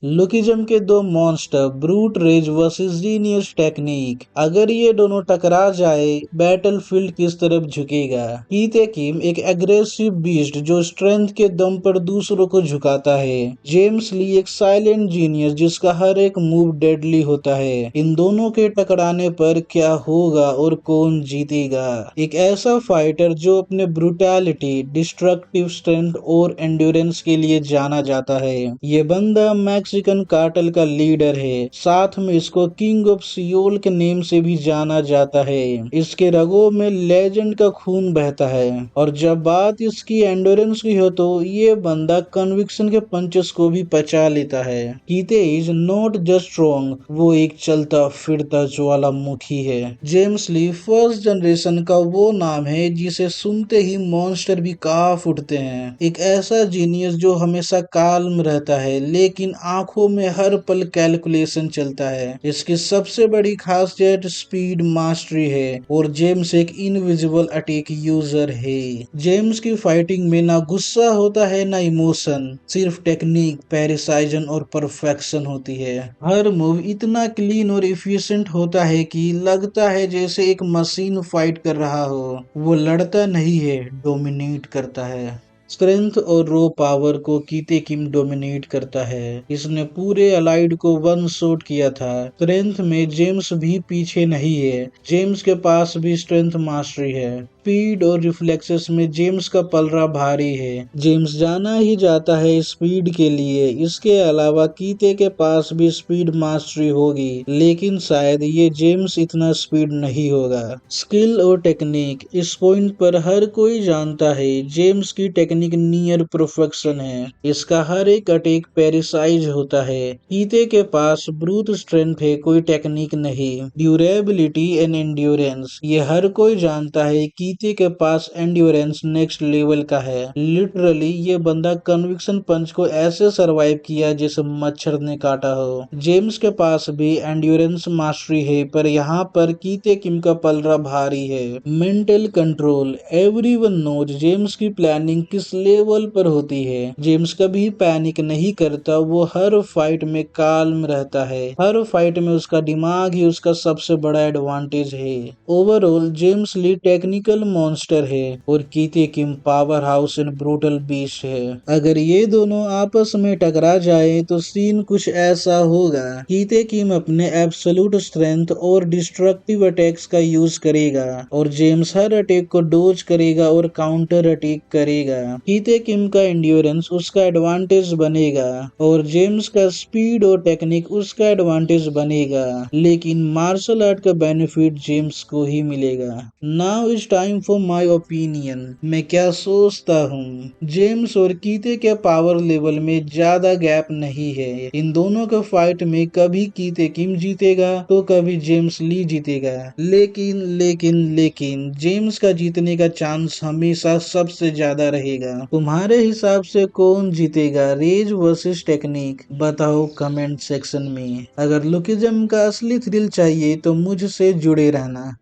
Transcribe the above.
Lookism के दो monster brute rage versus genius technique. अगर ये दोनों टकरा जाए बैटलफील्ड किस तरफ झुकेगा। कीते किम एक एग्रेसिव बीस्ट जो स्ट्रेंथ के दम पर दूसरों को झुकाता है। जेम्स ली एक साइलेंट जीनियस जिसका हर एक मूव डेडली होता है। इन दोनों के टकराने पर क्या होगा और कौन जीतेगा। एक ऐसा फाइटर जो अपने ब्रूटैलिटी, डिस्ट्रक्टिव स्ट्रेंथ और एंड्योरेंस के लिए जाना जाता है। ये बंदा मैक्सिकन कार्टेल का लीडर है, साथ में इसको किंग ऑफ सियोल के नेम से भी जाना जाता है। इसके रगों में लेजेंड का खून बहता है और जब बात इसकी एंड्योरेंस की हो तो ये बंदा कन्विक्शन के पंचेस को भी पचा लेता है। कीते इज नॉट जस्ट स्ट्रॉन्ग, वो एक चलता फिरता ज्वालामुखी है। जेम्स ली फर्स्ट जनरेशन का वो नाम है जिसे सुनते ही मॉन्स्टर भी कांप उठते हैं। एक ऐसा जीनियस जो हमेशा काल्म रहता है लेकिन आंखों में हर पल कैलकुलेशन चलता है। इसकी सबसे बड़ी खासियत स्पीड मास्टरी है और जेम्स एक इनविजिबल अटैक यूजर है। जेम्स की फाइटिंग में ना गुस्सा होता है ना इमोशन, सिर्फ टेक्निक, प्रेसाइजन और परफेक्शन होती है। हर मूव इतना क्लीन और इफिशिएंट होता है कि लगता है जैसे एक मशीन फाइट कर रहा हो। वो लड़ता नहीं है, डोमिनेट करता है। स्ट्रेंथ और रो पावर को कीते किम डोमिनेट करता है। इसने पूरे अलाइड को वन शॉट किया था। स्ट्रेंथ में जेम्स भी पीछे नहीं है। जेम्स के पास भी स्ट्रेंथ मास्टरी है। स्पीड और रिफ्लेक्सेस में जेम्स का पलड़ा भारी है। जेम्स जाना ही जाता है स्पीड के लिए। इसके अलावा कीते के पास भी स्पीड मास्टरी होगी लेकिन शायद ये जेम्स इतना स्पीड नहीं होगा। स्किल और टेक्निक, इस पॉइंट पर हर कोई जानता है जेम्स की टेक्निक नियर परफेक्शन है। इसका हर एक अटैक पेरिसाइज होता है। कीते के पास ब्रूट स्ट्रेंथ है, कोई टेक्निक नहीं। ड्यूरेबिलिटी एंड एंड्योरेंस, ये हर कोई जानता है कीते के पास एंड्योरेंस नेक्स्ट लेवल का है। लिटरली ये बंदा कन्विक्शन पंच को ऐसे सरवाइव किया जैसे मच्छर ने काटा हो। जेम्स के पास भी एंड्योरेंस मास्टरी है पर यहाँ पर कीते किम का पलड़ा भारी है। Mental control, everyone knows James की प्लानिंग किस लेवल पर होती है। जेम्स कभी पैनिक नहीं करता, वो हर फाइट में काल्म रहता है। हर फाइट में उसका दिमाग ही उसका सबसे बड़ा एडवांटेज है। Overall James Lee technical monster है और कीते Kim powerhouse and brutal beast है। अगर ये दोनों आपस में टकरा जाए तो सीन कुछ ऐसा होगा। कीते किम अपने एब्सोल्यूट स्ट्रेंथ और डिस्ट्रक्टिव अटैक्स का यूज करेगा और जेम्स हर अटैक को डोज करेगा और काउंटर अटैक करेगा। कीते किम का एंड्योरेंस उसका एडवांटेज बनेगा और जेम्स का स्पीड और टेक्निक उसका एडवांटेज बनेगा, लेकिन मार्शल आर्ट का बेनिफिट जेम्स को ही मिलेगा। Now is time for my opinion, मैं क्या सोचता हूँ। जेम्स और कीते के पावर लेवल में ज्यादा गैप नहीं है। इन दोनों के फाइट में कभी कीते किम जीतेगा तो कभी जेम्स ली जीतेगा, लेकिन जेम्स का जीतने का चांस हमेशा सबसे ज्यादा रहेगा। तुम्हारे हिसाब से कौन जीतेगा, रेज वर्सेस टेक्निक? बताओ कमेंट सेक्शन में। अगर लुकिज्म का असली थ्रिल चाहिए तो मुझसे जुड़े रहना।